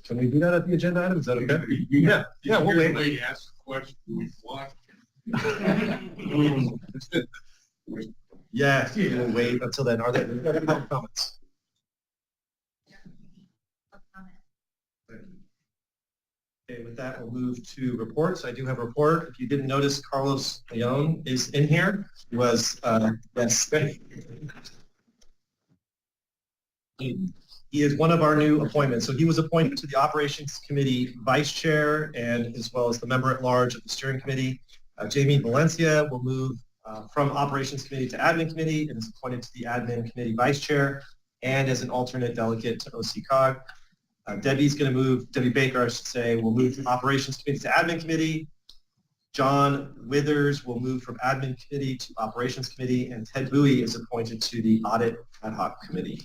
Can we do that at the agenda item? Is that okay? Yeah, we'll wait. Ask a question. Yeah, we'll wait until then. Are there any public comments? Okay, with that, we'll move to reports. I do have a report. If you didn't notice, Carlos Leon is in here. He was, yes. He is one of our new appointments. So he was appointed to the Operations Committee Vice Chair and as well as the member at large of the Steering Committee. Jamie Valencia will move from Operations Committee to Admin Committee and is appointed to the Admin Committee Vice Chair and as an alternate delegate to OCCOG. Debbie Baker, I should say, will move from Operations Committee to Admin Committee. John Withers will move from Admin Committee to Operations Committee, and Ted Bowie is appointed to the Audit Ad Hoc Committee.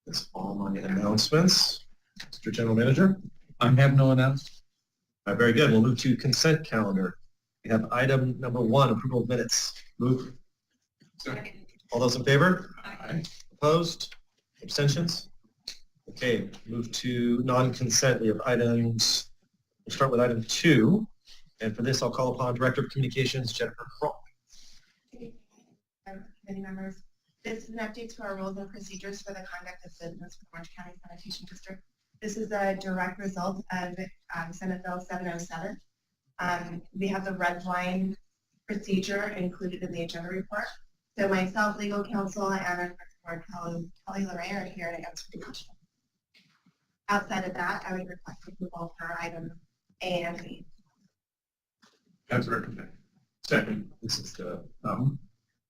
That's all my announcements. Mr. General Manager? I have no announcements. Very good. We'll move to consent calendar. We have item number 1, approval of minutes. Move. Second. All those in favor? Aye. Opposed? Abstentions? Okay, move to non-consent. We have items. We'll start with item 2. And for this, I'll call upon Director of Communications, Jennifer Kroll. Committee members, this is an update to our rules and procedures for the conduct of business for Orange County Sanitation District. This is a direct result of Senate Bill 707. We have the red line procedure included in the agenda report. So myself, legal counsel, and our board, Kelly Lorraine, are here to answer the question. Outside of that, I would request approval for item A and B. That's recommended. Second. This is the,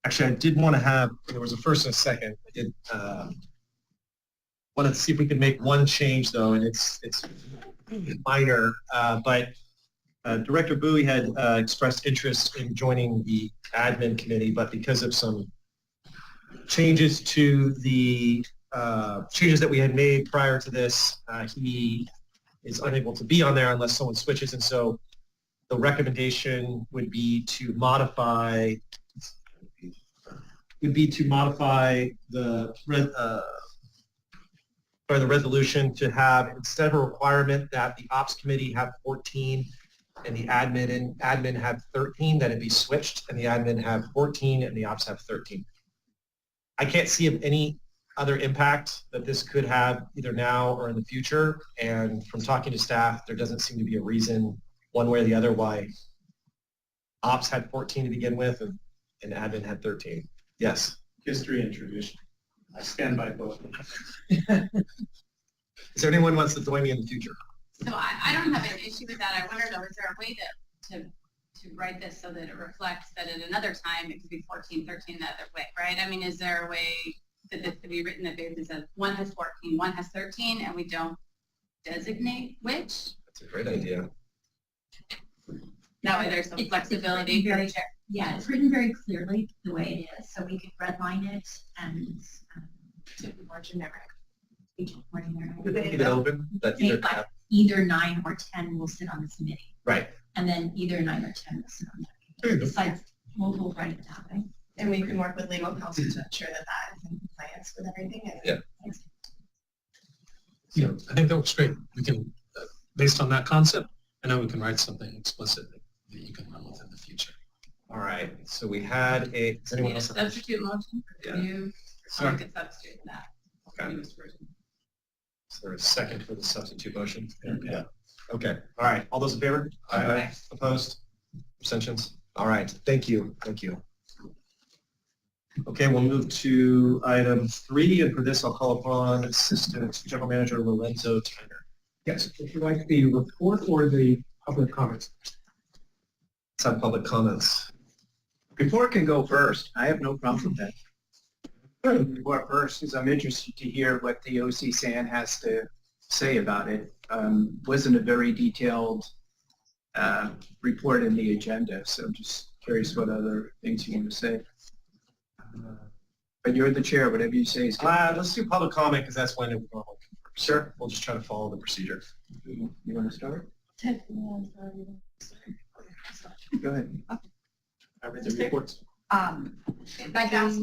actually, I did want to have, there was a first and a second. I did want to see if we could make one change, though, and it's minor, but Director Bowie had expressed interest in joining the admin committee, but because of some changes to the changes that we had made prior to this, he is unable to be on there unless someone switches, and so the recommendation would be to modify the resolution to have, instead of a requirement that the ops committee have 14 and the admin have 13, that it be switched and the admin have 14 and the ops have 13. I can't see of any other impact that this could have either now or in the future, and from talking to staff, there doesn't seem to be a reason one way or the other why ops had 14 to begin with and admin had 13. Yes. History and tradition. I stand by both. Is there anyone who wants to join me in the future? So I don't have an issue with that. I wonder though, is there a way to write this so that it reflects that at another time it could be 14, 13 the other way, right? I mean, is there a way that this could be written that basically says one has 14, one has 13, and we don't designate which? That's a great idea. That way there's some flexibility for the chair. Yeah, it's written very clearly the way it is, so we could redline it and To be more generic. make it more generic. Could they leave it open? That Say, either, like, either 9 or 10 will sit on this committee, right. and then either 9 or 10 will sit on that committee. Besides, we'll write it that way. And we can work with legal counsel to ensure that that is in compliance with everything. And Yeah. Yeah, I think that works great. We can, based on that concept, and then we can write something explicit that you can run with in the future. All right. So we had a, does anyone Need a else have? substitute motion? Yeah. You, Sorry. I could substitute that. Okay. Is there a second for the substitute motion? Yeah. Okay. All right. All those in favor? Aye. Opposed? Abstentions? All right. Thank you. Thank you. Okay, we'll move to item 3, and for this I'll call upon Assistant General Manager Lorenzo Tyner. Yes, would you like the report or the public comments? Let's have public comments. Report can go first. I have no problem with that. Report first, because I'm interested to hear what the OC-SAN has to say about it. Wasn't a very detailed report in the agenda, so I'm just curious what other things you want to say. But you're the chair, whatever you say is good. Let's do public comment because that's when it will. Sure. We'll just try to follow the procedure. You want to start? Go ahead. I read the reports. If I can ask,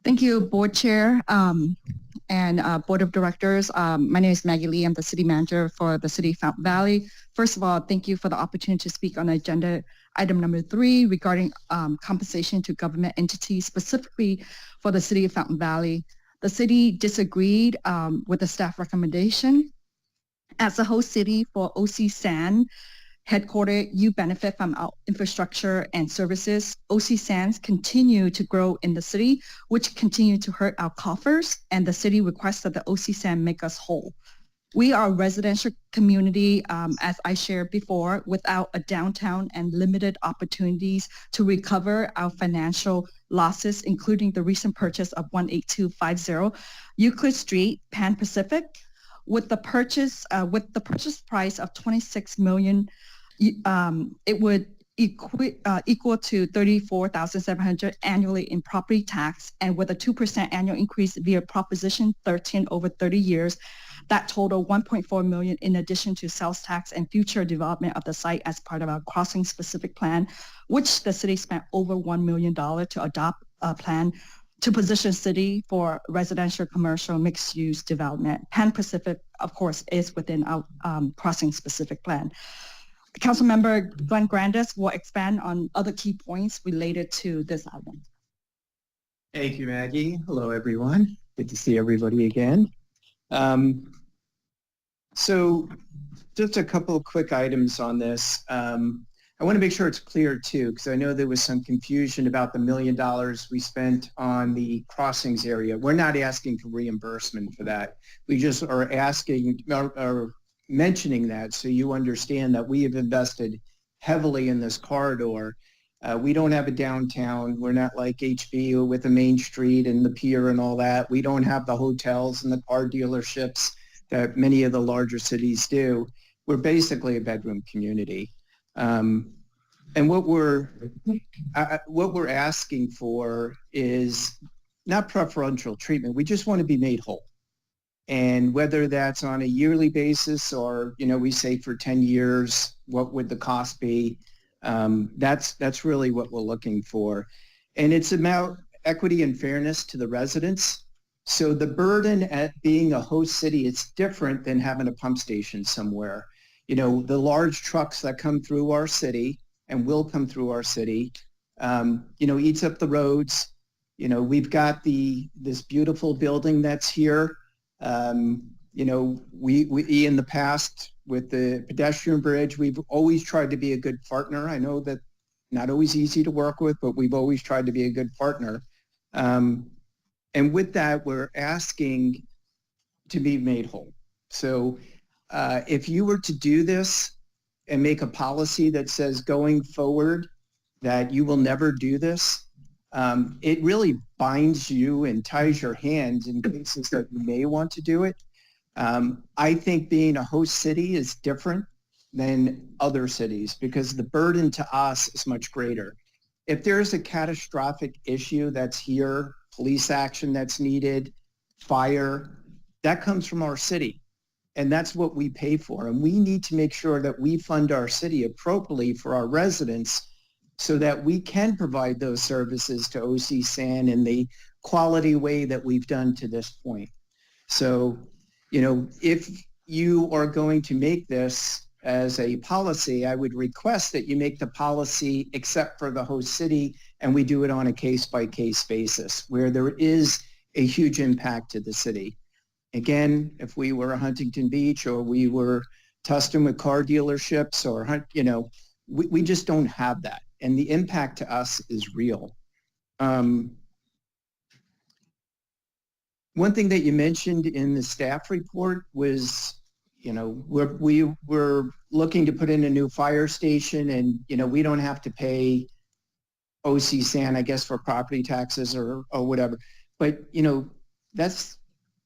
Thank you, Board Chair and Board of Directors. My name is Maggie Lee. I'm the City Manager for the City of Fountain Valley. First of all, thank you for the opportunity to speak on agenda item number 3 regarding compensation to government entities, specifically for the City of Fountain Valley. The city disagreed with the staff recommendation. As a host city for OC San headquartered, you benefit from our infrastructure and services. OC Sands continue to grow in the city, which continue to hurt our coffers, and the city requests that the OC Sand make us whole. We are a residential community, as I shared before, without a downtown and limited opportunities to recover our financial losses, including the recent purchase of 18250 Euclid Street, Pan Pacific. With the purchase price of $26 million, it would equal to $34,700 annually in property tax, and with a 2% annual increase via Proposition 13 over 30 years, that total $1.4 million in addition to sales tax and future development of the site as part of our crossing specific plan, which the city spent over $1 million to adopt a plan to position city for residential, commercial, mixed-use development. Pan Pacific, of course, is within our crossing specific plan. Councilmember Grandis will expand on other key points related to this item. Thank you, Maggie. Hello, everyone. Good to see everybody again. So just a couple of quick items on this. I want to make sure it's clear too, because I know there was some confusion about the $1 million we spent on the crossings area. We're not asking for reimbursement for that. We just are asking or mentioning that so you understand that we have invested heavily in this corridor. We don't have a downtown. We're not like HB with a main street and the pier and all that. We don't have the hotels and the car dealerships that many of the larger cities do. We're basically a bedroom community. And what we're asking for is not preferential treatment. We just want to be made whole. And whether that's on a yearly basis or, we say for 10 years, what would the cost be? That's really what we're looking for. And it's about equity and fairness to the residents. So the burden at being a host city, it's different than having a pump station somewhere. The large trucks that come through our city and will come through our city, eats up the roads. We've got this beautiful building that's here. We in the past with the pedestrian bridge, we've always tried to be a good partner. I know that not always easy to work with, but we've always tried to be a good partner. And with that, we're asking to be made whole. So if you were to do this and make a policy that says going forward that you will never do this, it really binds you and ties your hands in cases that you may want to do it. I think being a host city is different than other cities because the burden to us is much greater. If there's a catastrophic issue that's here, police action that's needed, fire, that comes from our city. And that's what we pay for. And we need to make sure that we fund our city appropriately for our residents so that we can provide those services to OC San in the quality way that we've done to this point. So, if you are going to make this as a policy, I would request that you make the policy except for the host city, and we do it on a case-by-case basis where there is a huge impact to the city. Again, if we were Huntington Beach or we were Tustin with car dealerships or, we just don't have that. And the impact to us is real. One thing that you mentioned in the staff report was, we were looking to put in a new fire station and, we don't have to pay OC San, I guess, for property taxes or whatever. But, that's,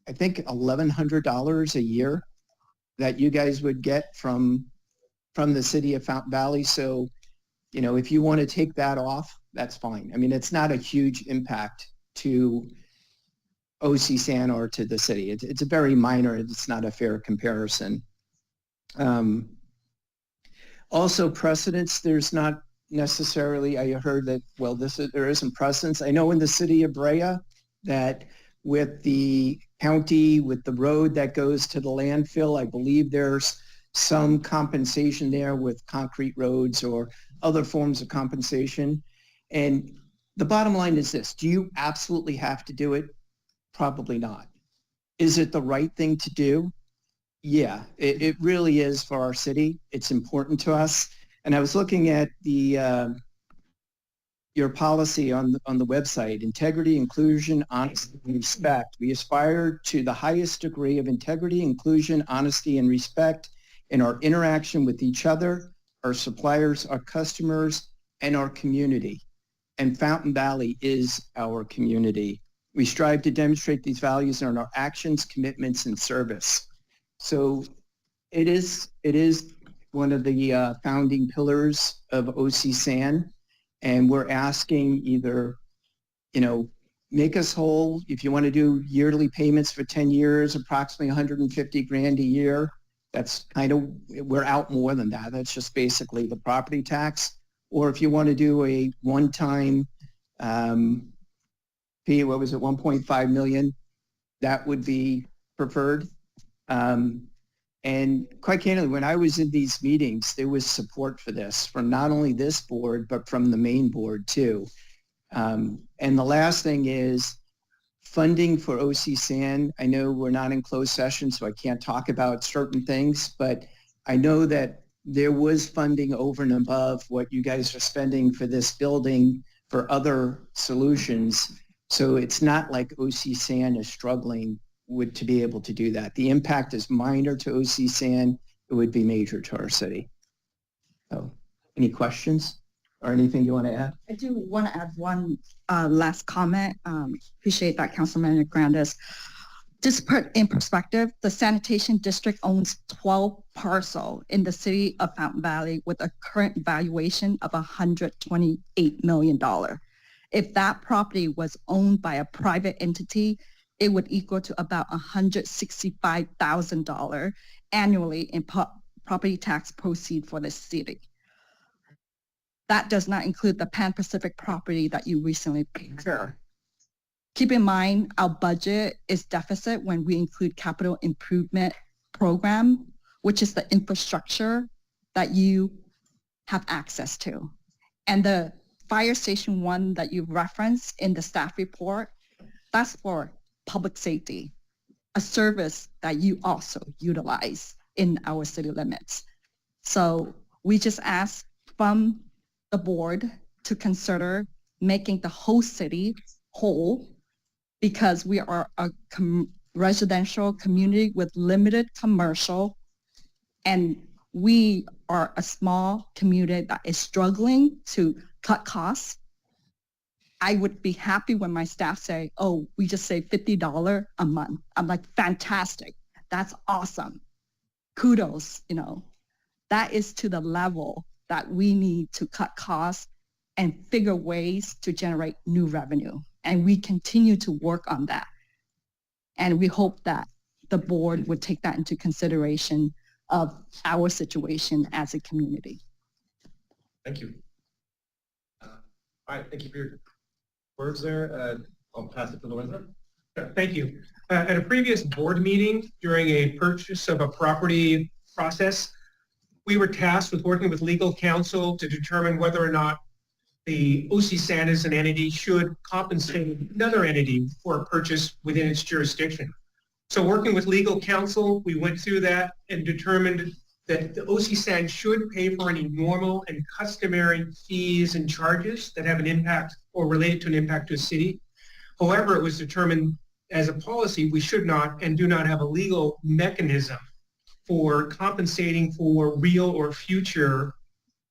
I think, $1,100 a year that you guys would get from the city of Fountain Valley. So, if you want to take that off, that's fine. I mean, it's not a huge impact to OC San or to the city. It's a very minor, it's not a fair comparison. Also precedence, there's not necessarily, I heard that, well, there isn't precedence. I know in the city of Brea that with the county, with the road that goes to the landfill, I believe there's some compensation there with concrete roads or other forms of compensation. And the bottom line is this: do you absolutely have to do it? Probably not. Is it the right thing to do? Yeah, it really is for our city. It's important to us. And I was looking at the your policy on the website: integrity, inclusion, honesty, and respect. We aspire to the highest degree of integrity, inclusion, honesty, and respect in our interaction with each other, our suppliers, our customers, and our community. And Fountain Valley is our community. We strive to demonstrate these values in our actions, commitments, and service. So it is one of the founding pillars of OC San, and we're asking either, make us whole. If you want to do yearly payments for 10 years, approximately 150 grand a year, that's we're out more than that. That's just basically the property tax. Or if you want to do a one-time fee, what was it, 1.5 million, that would be preferred. And quite candidly, when I was in these meetings, there was support for this from not only this board, but from the main board too. And the last thing is funding for OC San. I know we're not in closed session, so I can't talk about certain things, but I know that there was funding over and above what you guys are spending for this building for other solutions. So it's not like OC San is struggling to be able to do that. The impact is minor to OC San. It would be major to our city. So any questions or anything you want to add? I do want to add one last comment. Appreciate that, Councilmember Grandis. Just put in perspective, the sanitation district owns 12 parcels in the city of Fountain Valley with a current valuation of $128 million. If that property was owned by a private entity, it would equal to about $165,000 annually in property tax proceeds for the city. That does not include the Pan Pacific property that you recently procured. Keep in mind, our budget is deficit when we include capital improvement program, which is the infrastructure that you have access to. And the Fire Station 1 that you referenced in the staff report, that's for public safety, a service that you also utilize in our city limits. So we just ask from the board to consider making the whole city whole, because we are a residential community with limited commercial, and we are a small community that is struggling to cut costs. I would be happy when my staff say, oh, we just save $50 a month. I'm like, fantastic. That's awesome. Kudos, that is to the level that we need to cut costs and figure ways to generate new revenue. And we continue to work on that. And we hope that the board would take that into consideration of our situation as a community. Thank you. All right, thank you for your words there. I'll pass it to Lorenzo. Thank you. At a previous board meeting during a purchase of a property process, we were tasked with working with legal counsel to determine whether or not the OC San as an entity should compensate another entity for a purchase within its jurisdiction. So working with legal counsel, we went through that and determined that the OC San should pay for any normal and customary fees and charges that have an impact or related to an impact to a city. However, it was determined as a policy, we should not and do not have a legal mechanism for compensating for real or future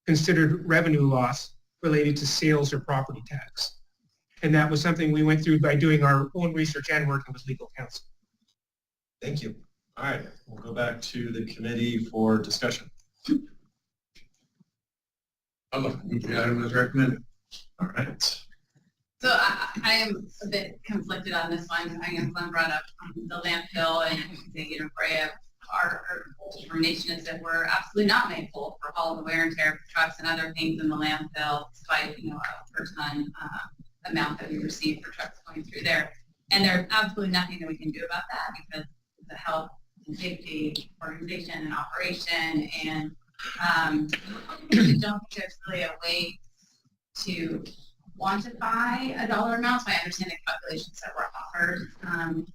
considered revenue loss related to sales or property tax. And that was something we went through by doing our own research and working with legal counsel. Thank you. All right, we'll go back to the committee for discussion. I'll move the item as recommended. All right. So I am a bit conflicted on this one. I guess Glenn brought up the landfill and Brea. Our determination is that we're absolutely not made whole for all the wear and tear of trucks and other things in the landfill, despite a per ton amount that we receive for trucks going through there. And there's absolutely nothing that we can do about that because the health and safety organization and operation, and I don't think there's really a way to quantify a dollar amount. So I understand the calculations that were offered.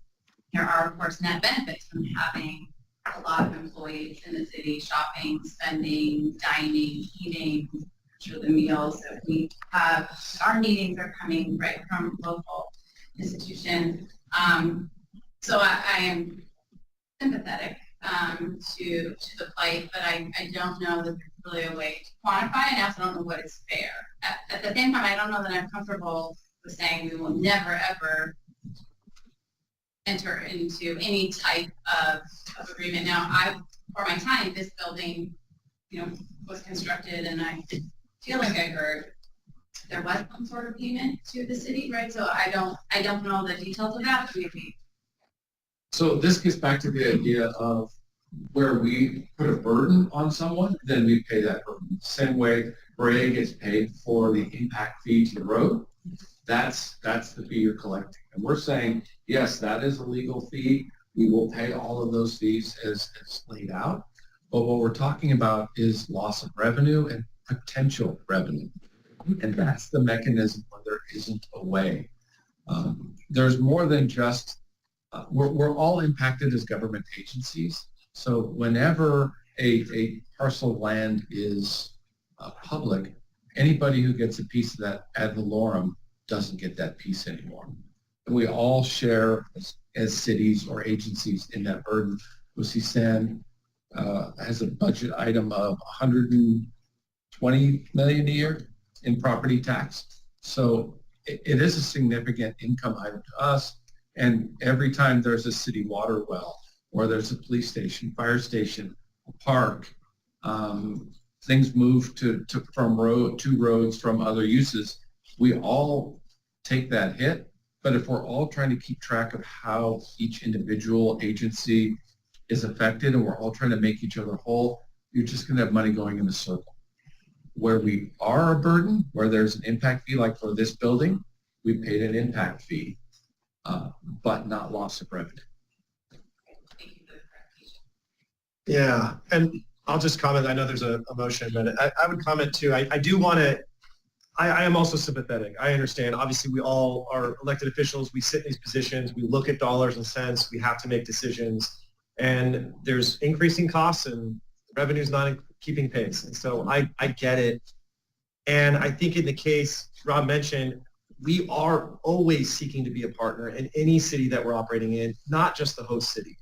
There are, of course, net benefits from having a lot of employees in the city shopping, spending, dining, eating, through the meals that we have. Our meetings are coming right from local institutions. So I am sympathetic to the plight, but I don't know that there's really a way to quantify, and I also don't know what is fair. At the same time, I don't know that I'm comfortable with saying we will never, ever enter into any type of agreement. Now, for my time, this building, was constructed, and I feel like I heard there was some sort of payment to the city, right? So I don't know the details of that. Maybe. So this gets back to the idea of where we put a burden on someone, then we pay that burden. Same way Brea gets paid for the impact fee to the road. That's the fee you're collecting. And we're saying, yes, that is a legal fee. We will pay all of those fees as laid out. But what we're talking about is loss of revenue and potential revenue. And that's the mechanism where there isn't a way. There's more than just, we're all impacted as government agencies. So whenever a parcel of land is public, anybody who gets a piece of that ad valorem doesn't get that piece anymore. And we all share as cities or agencies in that burden. OCSAN has a budget item of $120 million a year in property tax. So it is a significant income item to us. And every time there's a city water well, or there's a police station, fire station, a park, things move to roads from other uses, we all take that hit. But if we're all trying to keep track of how each individual agency is affected and we're all trying to make each other whole, you're just going to have money going in a circle. Where we are a burden, where there's an impact fee, like for this building, we paid an impact fee, but not loss of revenue. Yeah, and I'll just comment. I know there's a motion, but I would comment too. I do want to, I am also sympathetic. I understand. Obviously, we all are elected officials. We sit in these positions. We look at dollars and cents. We have to make decisions. And there's increasing costs and revenue's not keeping pace. And so I get it. And I think in the case Rob mentioned, we are always seeking to be a partner in any city that we're operating in, not just the host city.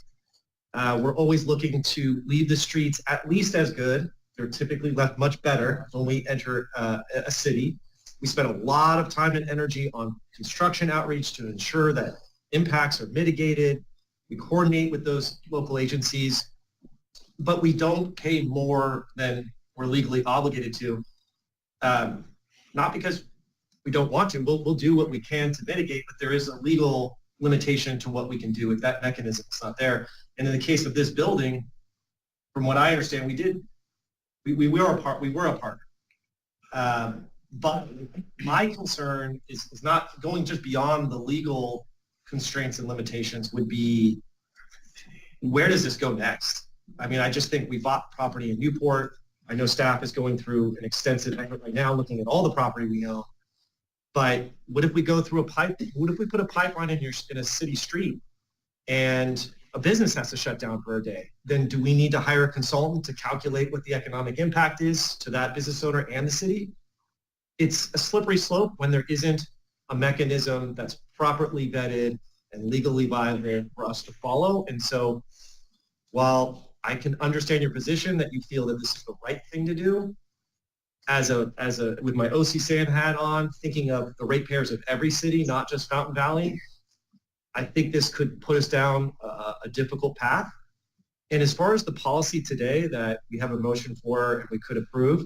We're always looking to leave the streets at least as good. They're typically left much better when we enter a city. We spend a lot of time and energy on construction outreach to ensure that impacts are mitigated. We coordinate with those local agencies, but we don't pay more than we're legally obligated to. Not because we don't want to. We'll do what we can to mitigate, but there is a legal limitation to what we can do if that mechanism is not there. And in the case of this building, from what I understand, we were a partner. But my concern is not going just beyond the legal constraints and limitations. Would be, where does this go next? I mean, I just think we bought property in Newport. I know staff is going through an extensive effort right now looking at all the property we own. But what if we go through what if we put a pipeline in a city street and a business has to shut down for a day? Then do we need to hire a consultant to calculate what the economic impact is to that business owner and the city? It's a slippery slope when there isn't a mechanism that's properly vetted and legally viable for us to follow. And so while I can understand your position that you feel that this is the right thing to do, with my OCSAN hat on, thinking of the ratepayers of every city, not just Fountain Valley, I think this could put us down a difficult path. And as far as the policy today that we have a motion for and we could approve,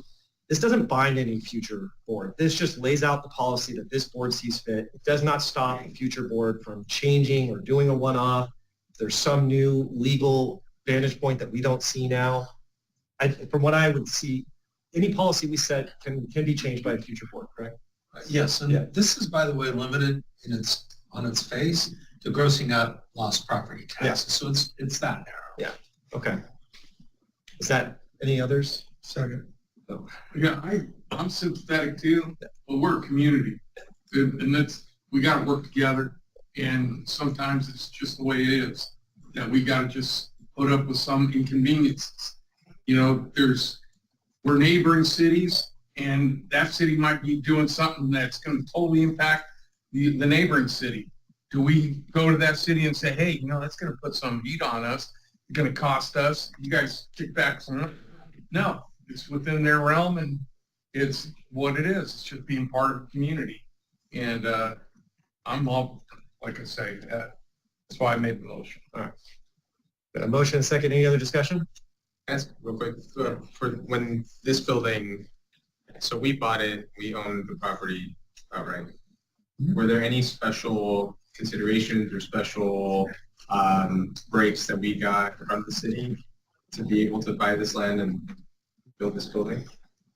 this doesn't bind any future board. This just lays out the policy that this board sees fit. It does not stop a future board from changing or doing a one-off. If there's some new legal vantage point that we don't see now, from what I would see, any policy we set can be changed by a future board, correct? Yes, and this is, by the way, limited on its face to grossing out lost property taxes. So it's that narrow. Yeah. Okay. Is that any others? Second. Yeah, I'm sympathetic too, but we're a community, and we got to work together. And sometimes it's just the way it is that we got to just put up with some inconveniences. You know, we're neighboring cities, and that city might be doing something that's going to totally impact the neighboring city. Do we go to that city and say, hey, you know, that's going to put some heat on us? It's going to cost us. You guys kick back some. No. It's within their realm, and it's what it is. It's just being part of the community. And I'm all, like I say, that's why I made the motion. All right. Got a motion and second. Any other discussion? Ask real quick, for when this building, so we bought it, we owned the property outright. Were there any special considerations or special breaks that we got from the city to be able to buy this land and build this building?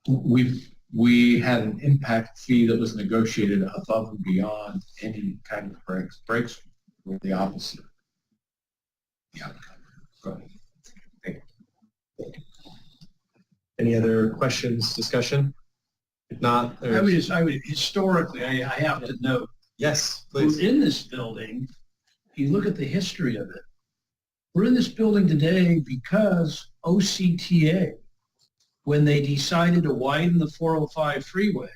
We had an impact fee that was negotiated above and beyond any kind of breaks. Breaks were the opposite. Yeah. Go ahead. Any other questions, discussion? If not, I would historically, I have to note, yes, please. we're in this building. If you look at the history of it, we're in this building today because OCTA, when they decided to widen the 405 freeway,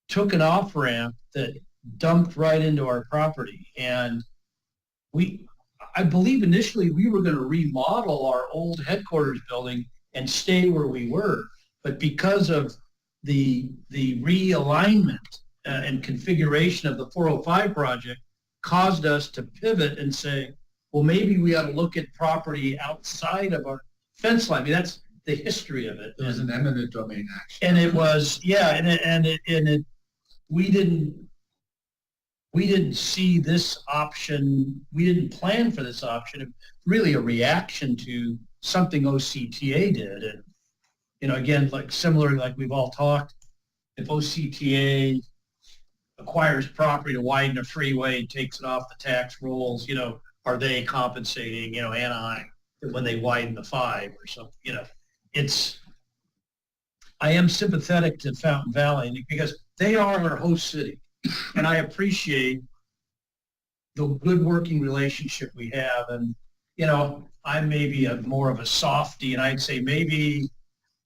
took an off-ramp that dumped right into our property. And I believe initially we were going to remodel our old headquarters building and stay where we were. But because of the realignment and configuration of the 405 project caused us to pivot and say, well, maybe we ought to look at property outside of our fence line. I mean, that's the history of it. There was an eminent domain action. And it was, yeah, we didn't see this option. We didn't plan for this option. It was really a reaction to something OCTA did. And, you know, again, like similar, like we've all talked, if OCTA acquires property to widen a freeway and takes it off the tax rolls, you know, are they compensating, you know, Anaheim when they widen the 5 or something, you know? I am sympathetic to Fountain Valley because they are our host city. And I appreciate the good working relationship we have. And, you know, I'm maybe more of a softie, and I'd say maybe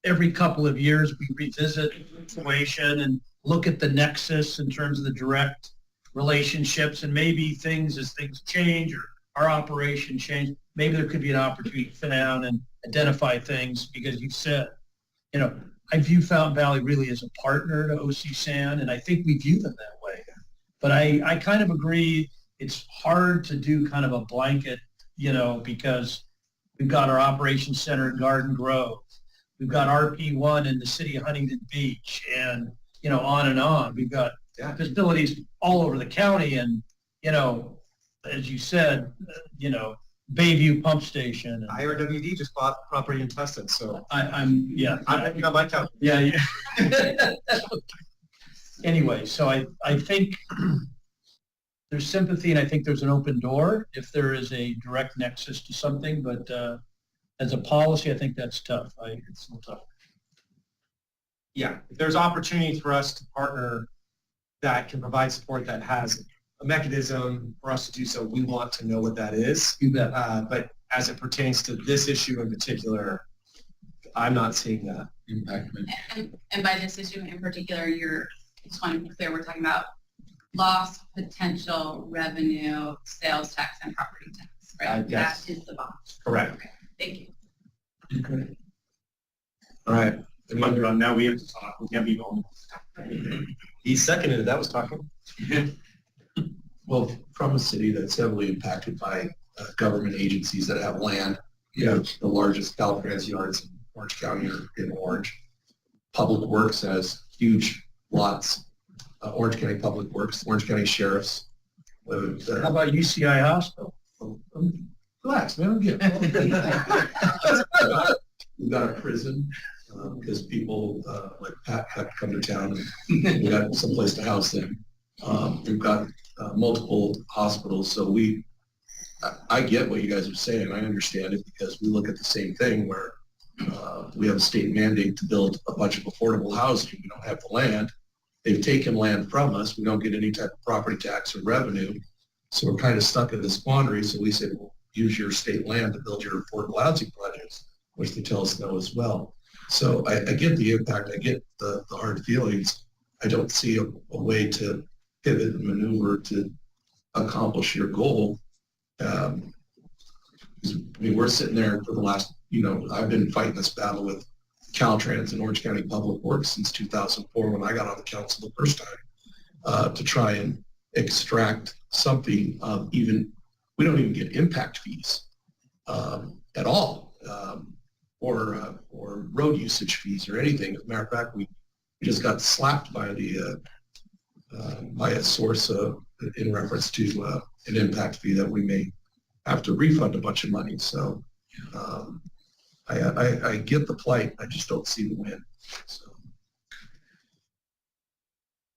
every couple of years we revisit the situation and look at the nexus in terms of the direct relationships, and maybe as things change or our operation change, maybe there could be an opportunity to sit down and identify things, because you said, you know, I view Fountain Valley really as a partner to OC San, and I think we view them that way. But I kind of agree it's hard to do kind of a blanket, you know, because we've got our operations center in Garden Grove. We've got RP1 in the city of Huntington Beach, and, you know, on and on. We've got facilities all over the county, and, you know, as you said, you know, Bayview Pump Station. And IRWD just bought property in Tustin, so I'm on my count. Yeah. Anyway, so I think there's sympathy, and I think there's an open door if there is a direct nexus to something. But as a policy, I think that's tough. It's a little tough. Yeah, if there's opportunities for us to partner that can provide support that has a mechanism for us to do so, we want to know what that is. You bet. But as it pertains to this issue in particular, I'm not seeing that. And by this issue in particular, I just want to be clear, we're talking about lost potential revenue, sales tax, and property tax, right? Yes. That is the box. Correct. Okay, thank you. Okay. All right. Now we have to talk. We can't be going. He seconded it. That was talking. Well, from a city that's heavily impacted by government agencies that have land, you know, the largest Caltrans yards in Orange County are in Orange. Public Works has huge lots. Orange County Public Works, Orange County Sheriff's. How about UCI Hospital? Relax, man. I'm getting. We've got a prison because people like Pat have to come to town and we got someplace to house them. We've got multiple hospitals, so I get what you guys are saying. I understand it because we look at the same thing where we have a state mandate to build a bunch of affordable housing. We don't have the land. They've taken land from us. We don't get any type of property tax or revenue. So we're kind of stuck in this quandary. So we said, well, use your state land to build your affordable housing projects, which they tell us no as well. So I get the impact. I get the hard feelings. I don't see a way to pivot and maneuver to accomplish your goal. I mean, we're sitting there for the last, I've been fighting this battle with Caltrans and Orange County Public Works since 2004 when I got on the council the first time to try and extract something of we don't even get impact fees at all or road usage fees or anything. As a matter of fact, we just got slapped by a source in reference to an impact fee that we may have to refund a bunch of money. So I get the plight. I just don't see the win. So.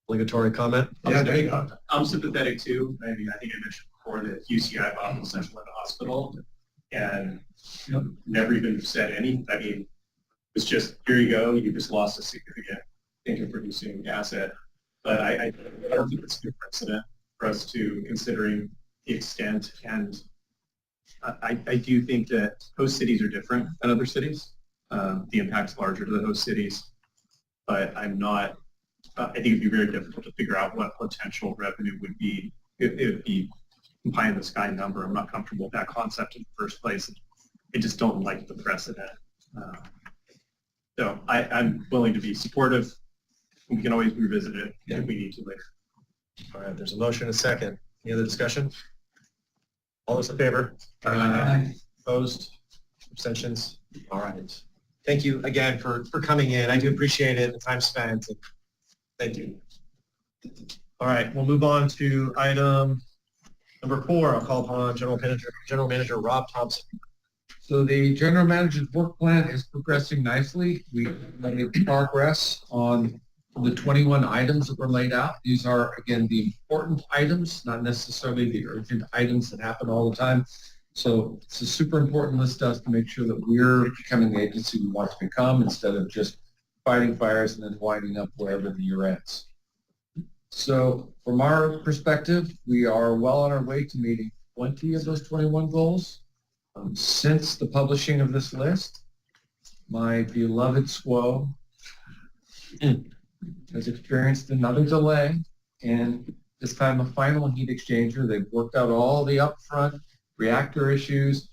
Obligatory comment? Yeah, there you go. I'm sympathetic too. I mean, I think I mentioned before that UCI bought the Central Limit Hospital and never even said any. I mean, it's just, here you go. You just lost a significant income producing asset. But I don't think it's a good precedent for us to considering the extent. And I do think that host cities are different than other cities. The impact's larger to the host cities, but I think it'd be very difficult to figure out what potential revenue would be. It would be a pie in the sky number. I'm not comfortable with that concept in the first place. I just don't like the precedent. So I'm willing to be supportive. We can always revisit it if we need to later. All right, there's a motion and a second. Any other discussion? All those in favor? Aye. Opposed? Abstentions? All right. Thank you again for coming in. I do appreciate it, the time spent. Thank you. All right, we'll move on to item number 4. I'll call upon General Manager Rob Thompson. So the general manager's work plan is progressing nicely. We made progress on the 21 items that were laid out. These are, again, the important items, not necessarily the urgent items that happen all the time. So it's a super important list to us to make sure that we're becoming the agency we want to become instead of just fighting fires and then winding up wherever the year ends. So from our perspective, we are well on our way to meeting 20 of those 21 goals. Since the publishing of this list, my beloved SWO has experienced another delay, and this time a final heat exchanger. They've worked out all the upfront reactor issues.